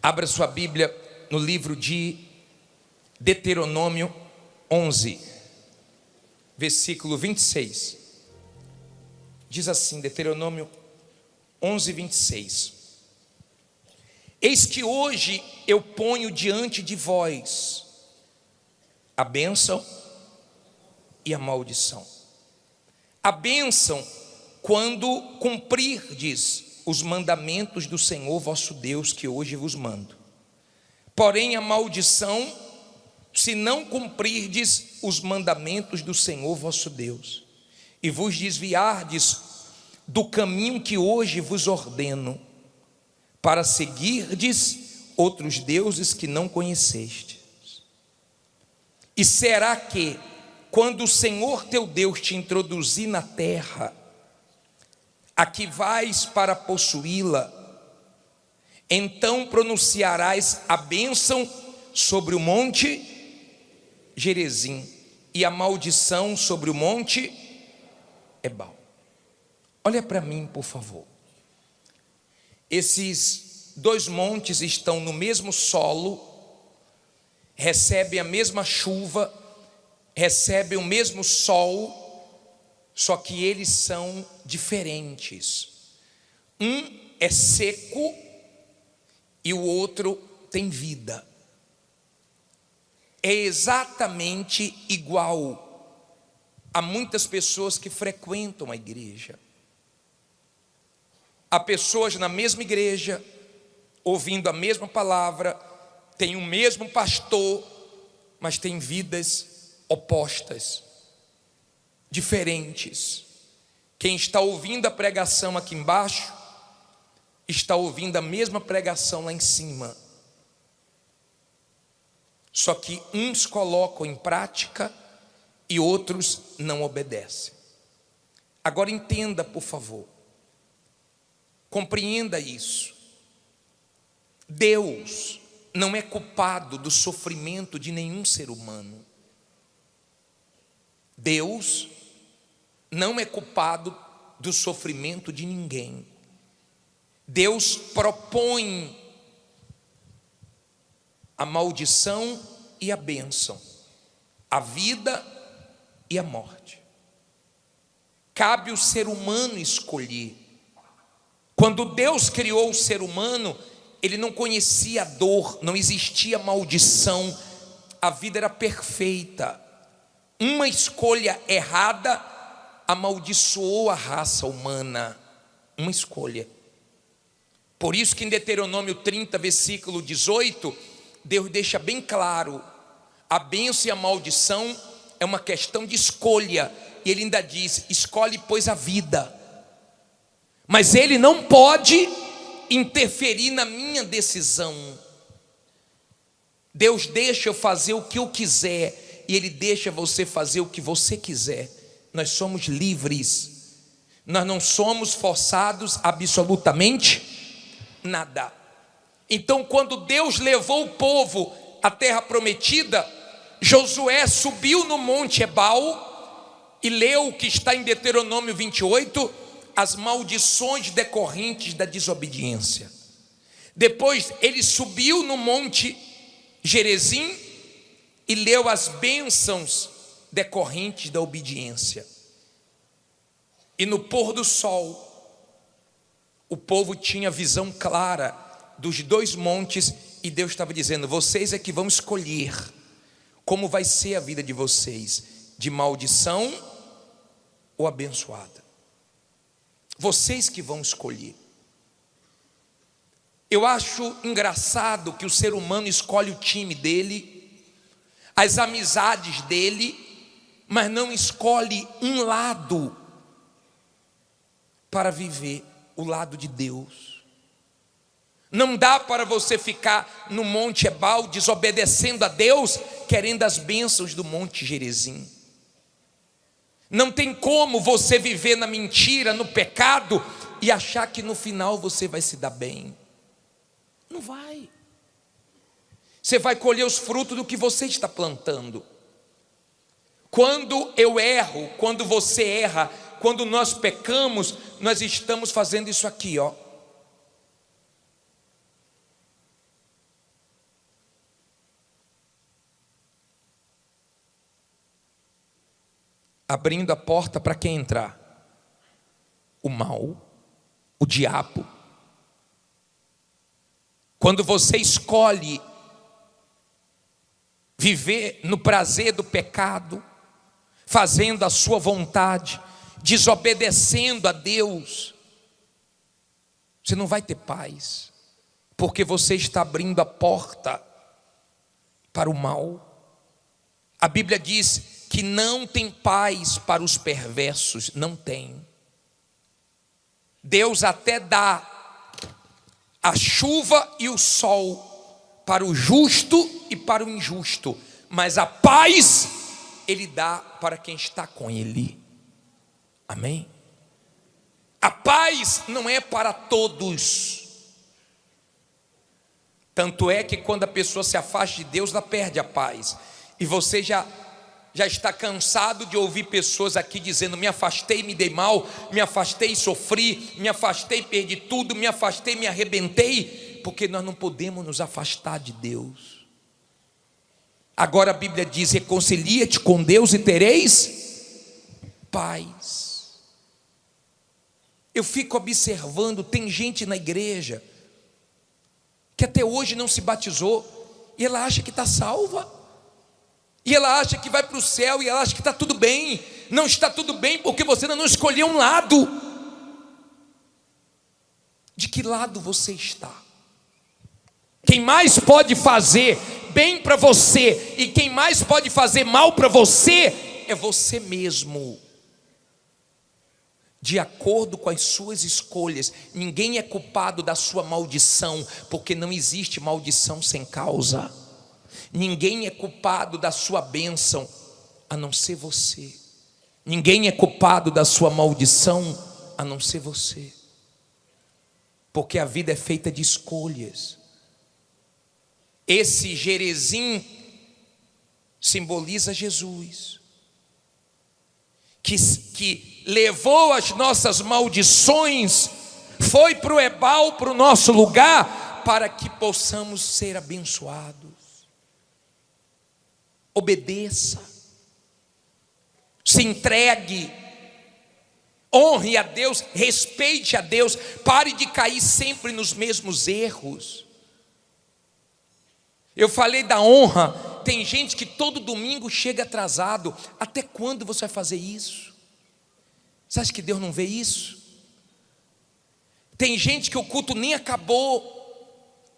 Abra sua Bíblia no livro de Deuteronômio 11, versículo 26. Diz assim, Deuteronômio 11, 26. Eis que hoje eu ponho diante de vós a bênção e a maldição. A bênção quando cumprirdes os mandamentos do Senhor vosso Deus, que hoje vos mando. Porém a maldição, se não cumprirdes os mandamentos do Senhor vosso Deus, e vos desviardes do caminho que hoje vos ordeno, para seguirdes outros deuses que não conhecestes. E será que, quando o Senhor teu Deus te introduzir na terra, a que vais para possuí-la, então pronunciarás a bênção sobre o monte Gerizim e a maldição sobre o monte Ebal. Olha para mim, por favor. Esses dois montes estão no mesmo solo, recebem a mesma chuva, recebem o mesmo sol, só que eles são diferentes. Um é seco e o outro tem vida. É exatamente igual a muitas pessoas que frequentam a igreja. Há pessoas na mesma igreja, ouvindo a mesma palavra, tem o mesmo pastor, mas tem vidas opostas, diferentes. Quem está ouvindo a pregação aqui embaixo, está ouvindo a mesma pregação lá em cima. Só que uns colocam em prática e outros não obedecem. Agora entenda, por favor. Compreenda isso. Deus não é culpado do sofrimento de nenhum ser humano. Deus não é culpado do sofrimento de ninguém. Deus propõe a maldição e a bênção, a vida e a morte. Cabe ao ser humano escolher. Quando Deus criou o ser humano, Ele não conhecia a dor, não existia maldição, a vida era perfeita. Uma escolha errada amaldiçoou a raça humana. Uma escolha. Por isso que em Deuteronômio 30, versículo 18, Deus deixa bem claro: a bênção e a maldição é uma questão de escolha. E Ele ainda diz: escolhe, pois, a vida. Mas Ele não pode interferir na minha decisão. Deus deixa eu fazer o que eu quiser, e Ele deixa você fazer o que você quiser. Nós somos livres. Nós não somos forçados absolutamente nada. Então, quando Deus levou o povo à terra prometida, Josué subiu no monte Ebal e leu o que está em Deuteronômio 28, as maldições decorrentes da desobediência. Depois ele subiu no monte Gerizim e leu as bênçãos decorrentes da obediência. E no pôr do sol, o povo tinha visão clara dos dois montes, e Deus estava dizendo: vocês é que vão escolher como vai ser a vida de vocês, de maldição ou abençoada. Vocês que vão escolher. Eu acho engraçado que o ser humano escolhe o time dele, as amizades dele, mas não escolhe um lado para viver, o lado de Deus. Não dá para você ficar no monte Ebal desobedecendo a Deus, querendo as bênçãos do monte Gerizim. Não tem como você viver na mentira, no pecado, e achar que no final você vai se dar bem. Não vai. Você vai colher os frutos do que você está plantando. Quando eu erro, quando você erra, quando nós pecamos, nós estamos fazendo isso aqui, ó. abrindo a porta para quem entrar? O mal, o diabo. Quando você escolhe viver no prazer do pecado, fazendo a sua vontade, desobedecendo a Deus, você não vai ter paz, porque você está abrindo a porta para o mal. A Bíblia diz que não tem paz para os perversos, não tem. Deus até dá a chuva e o sol para o justo e para o injusto, mas a paz Ele dá para quem está com Ele. Amém? A paz não é para todos. Tanto é que quando a pessoa se afasta de Deus, ela perde a paz. E você já está cansado de ouvir pessoas aqui dizendo: me afastei, me dei mal, me afastei, sofri, me afastei, perdi tudo, me afastei, me arrebentei. Porque nós não podemos nos afastar de Deus. Agora a Bíblia diz: reconcilia-te com Deus e tereis paz. Eu fico observando, tem gente na igreja que até hoje não se batizou, e ela acha que está salva, e ela acha que vai para o céu, e ela acha que está tudo bem. Não está tudo bem, porque você ainda não escolheu um lado. De que lado você está? Quem mais pode fazer bem para você e quem mais pode fazer mal para você é você mesmo. De acordo com as suas escolhas. Ninguém é culpado da sua maldição, porque não existe maldição sem causa. Ninguém é culpado da sua bênção, a não ser você. Ninguém é culpado da sua maldição, a não ser você. Porque a vida é feita de escolhas. Esse Gerezim simboliza Jesus, que levou as nossas maldições, foi para o Ebal, para o nosso lugar, para que possamos ser abençoados. Obedeça, se entregue, honre a Deus, respeite a Deus, pare de cair sempre nos mesmos erros. Eu falei da honra. Tem gente que todo domingo chega atrasado. Até quando você vai fazer isso? Você acha que Deus não vê isso? Tem gente que o culto nem acabou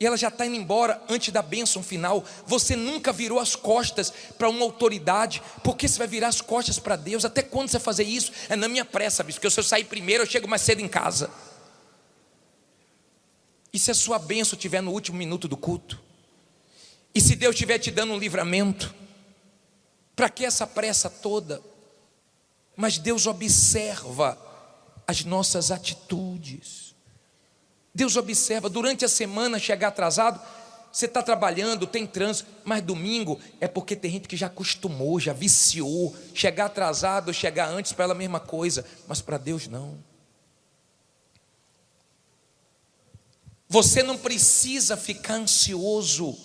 e ela já está indo embora antes da bênção final. Você nunca virou as costas para uma autoridade. Por que você vai virar as costas para Deus? Até quando você vai fazer isso? É na minha pressa, bicho, porque se eu sair primeiro, eu chego mais cedo em casa. E se a sua bênção estiver no último minuto do culto? E se Deus estiver te dando um livramento? Para que essa pressa toda? Mas Deus observa as nossas atitudes. Deus observa. Durante a semana chegar atrasado, você está trabalhando, tem trânsito, mas domingo é porque tem gente que já acostumou, já viciou. Chegar atrasado ou chegar antes, para ela a mesma coisa, mas para Deus não. Você não precisa ficar ansioso.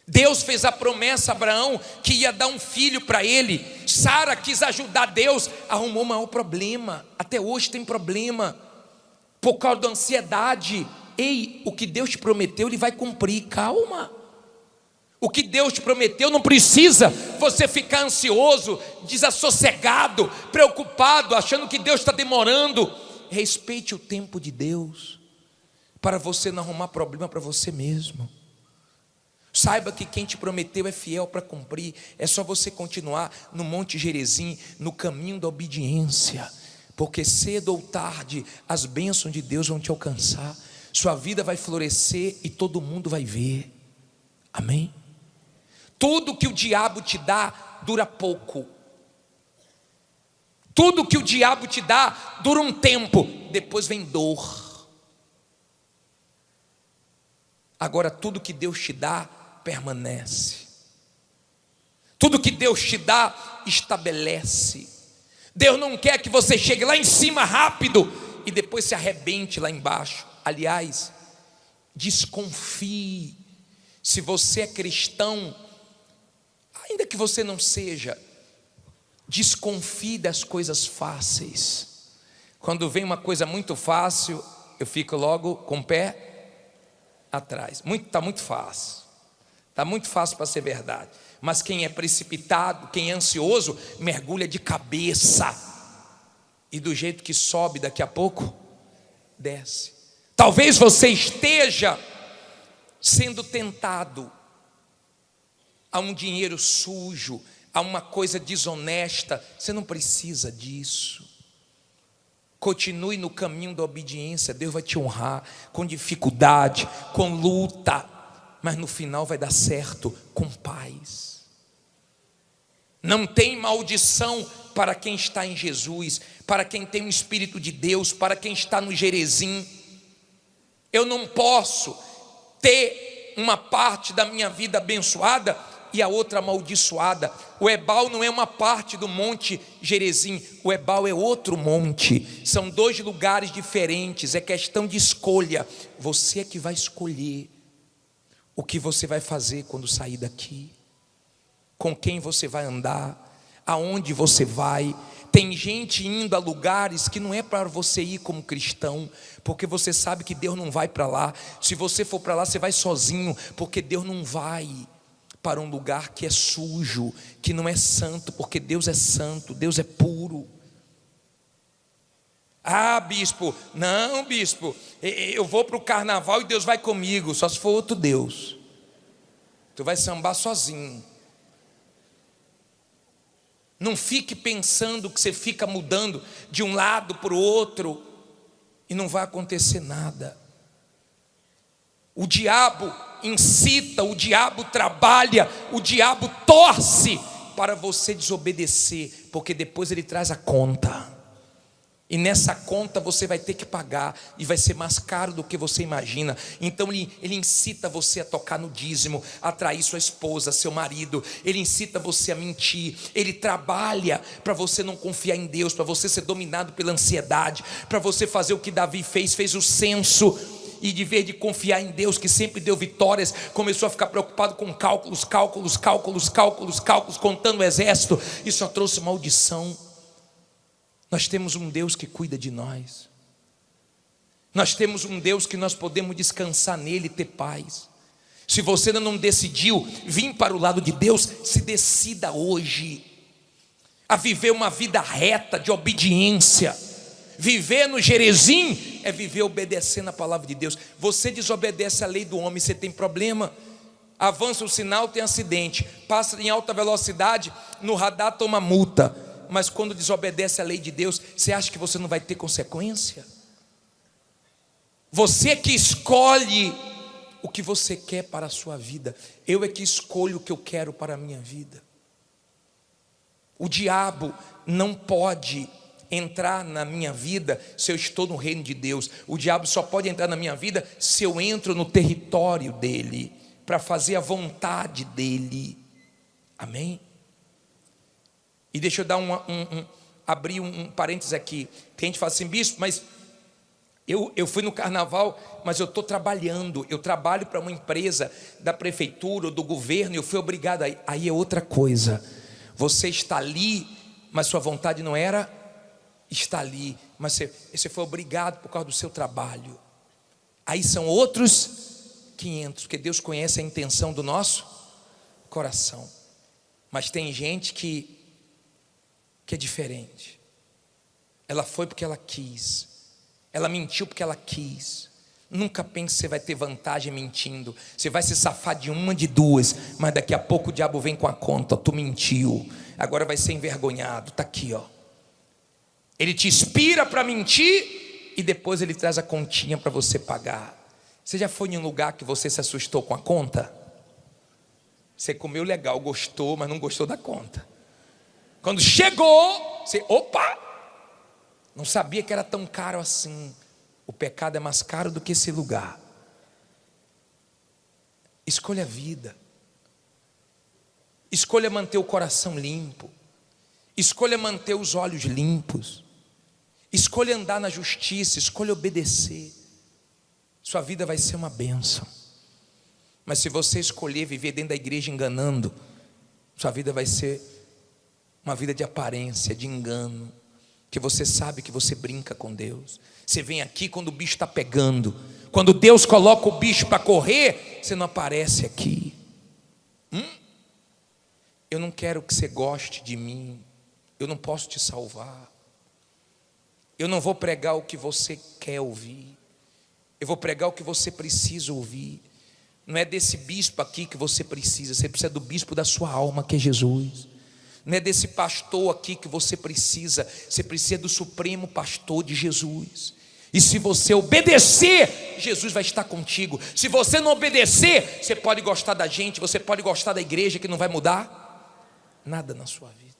Deus fez a promessa a Abraão que ia dar um filho para ele. Sara quis ajudar Deus, arrumou o maior problema. Até hoje tem problema por causa da ansiedade. Ei, o que Deus te prometeu, Ele vai cumprir. Calma. O que Deus te prometeu, não precisa você ficar ansioso, desassossegado, preocupado, achando que Deus está demorando. Respeite o tempo de Deus, para você não arrumar problema para você mesmo. Saiba que quem te prometeu é fiel para cumprir. É só você continuar no Monte Gerezim, no caminho da obediência, porque cedo ou tarde as bênçãos de Deus vão te alcançar. Sua vida vai florescer e todo mundo vai ver. Amém? Tudo que o diabo te dá dura pouco. Tudo que o diabo te dá dura um tempo, depois vem dor. Agora tudo que Deus te dá permanece. Tudo que Deus te dá estabelece. Deus não quer que você chegue lá em cima rápido e depois se arrebente lá embaixo. Aliás, desconfie. Se você é cristão, ainda que você não seja, Desconfie das coisas fáceis. Quando vem uma coisa muito fácil, eu fico logo com o pé atrás. Está muito fácil. Está muito fácil para ser verdade. Mas quem é precipitado, quem é ansioso, mergulha de cabeça. E do jeito que sobe, daqui a pouco, desce. Talvez você esteja sendo tentado a um dinheiro sujo, a uma coisa desonesta. Você não precisa disso. Continue no caminho da obediência. Deus vai te honrar com dificuldade, com luta, mas no final vai dar certo com paz. Não tem maldição para quem está em Jesus, para quem tem o Espírito de Deus, para quem está no Gerezim. Eu não posso ter uma parte da minha vida abençoada e a outra amaldiçoada. O Ebal não é uma parte do monte Gerezim, o Ebal é outro monte. São dois lugares diferentes, é questão de escolha. Você é que vai escolher o que você vai fazer quando sair daqui, com quem você vai andar, aonde você vai. Tem gente indo a lugares que não é para você ir como cristão, porque você sabe que Deus não vai para lá. Se você for para lá, você vai sozinho, porque Deus não vai para um lugar que é sujo, que não é santo, porque Deus é santo, Deus é puro. Ah, bispo, não, bispo, eu vou para o carnaval e Deus vai comigo. Só se for outro Deus. Tu vai sambar sozinho. Não fique pensando que você fica mudando de um lado para o outro e não vai acontecer nada. O diabo incita, o diabo trabalha, o diabo torce para você desobedecer, porque depois ele traz a conta. E nessa conta você vai ter que pagar, e vai ser mais caro do que você imagina. Então ele incita você a tocar no dízimo, a trair sua esposa, seu marido. Ele incita você a mentir. Ele trabalha para você não confiar em Deus, para você ser dominado pela ansiedade, para você fazer o que Davi fez o censo, e de vez de confiar em Deus, que sempre deu vitórias, começou a ficar preocupado com cálculos, contando o exército. Isso só trouxe maldição. Nós temos um Deus que cuida de nós. Nós temos um Deus que nós podemos descansar nele e ter paz. Se você ainda não decidiu vir para o lado de Deus, se decida hoje a viver uma vida reta de obediência. Viver no Gerezim é viver obedecendo a palavra de Deus. Você desobedece a lei do homem, você tem problema. Avança o sinal, tem acidente. Passa em alta velocidade, no radar toma multa. Mas quando desobedece a lei de Deus, você acha que você não vai ter consequência? Você é que escolhe o que você quer para a sua vida. Eu é que escolho o que eu quero para a minha vida. O diabo não pode entrar na minha vida se eu estou no reino de Deus. O diabo só pode entrar na minha vida se eu entro no território dele, para fazer a vontade dele. Amém? E deixa eu dar abrir um parênteses aqui. Tem gente que fala assim, bispo, mas eu fui no carnaval, mas eu estou trabalhando. Eu trabalho para uma empresa da prefeitura ou do governo, eu fui obrigado a ir. Aí é outra coisa. Você está ali, mas sua vontade não era estar ali, mas você foi obrigado por causa do seu trabalho. Aí são outros 500, porque Deus conhece a intenção do nosso coração. Mas tem gente que é diferente. Ela foi porque ela quis. Ela mentiu porque ela quis. Nunca pense que você vai ter vantagem mentindo. Você vai se safar de uma, de duas, mas daqui a pouco o diabo vem com a conta. Tu mentiu, agora vai ser envergonhado. Está aqui, ó. Ele te inspira para mentir e depois ele traz a continha para você pagar. Você já foi em um lugar que você se assustou com a conta? Você comeu legal, gostou, mas não gostou da conta. Quando chegou, você, opa, não sabia que era tão caro assim. O pecado é mais caro do que esse lugar. Escolha a vida. Escolha manter o coração limpo. Escolha manter os olhos limpos. Escolha andar na justiça. Escolha obedecer. Sua vida vai ser uma bênção. Mas se você escolher viver dentro da igreja enganando, sua vida vai ser uma vida de aparência, de engano, que você sabe que você brinca com Deus. Você vem aqui quando o bicho está pegando. Quando Deus coloca o bicho para correr, você não aparece aqui. Eu não quero que você goste de mim. Eu não posso te salvar. Eu não vou pregar o que você quer ouvir. Eu vou pregar o que você precisa ouvir. Não é desse bispo aqui que você precisa. Você precisa do bispo da sua alma, que é Jesus. Não é desse pastor aqui que você precisa. Você precisa do supremo pastor de Jesus. E se você obedecer, Jesus vai estar contigo. Se você não obedecer, você pode gostar da gente, você pode gostar da igreja, que não vai mudar nada na sua vida.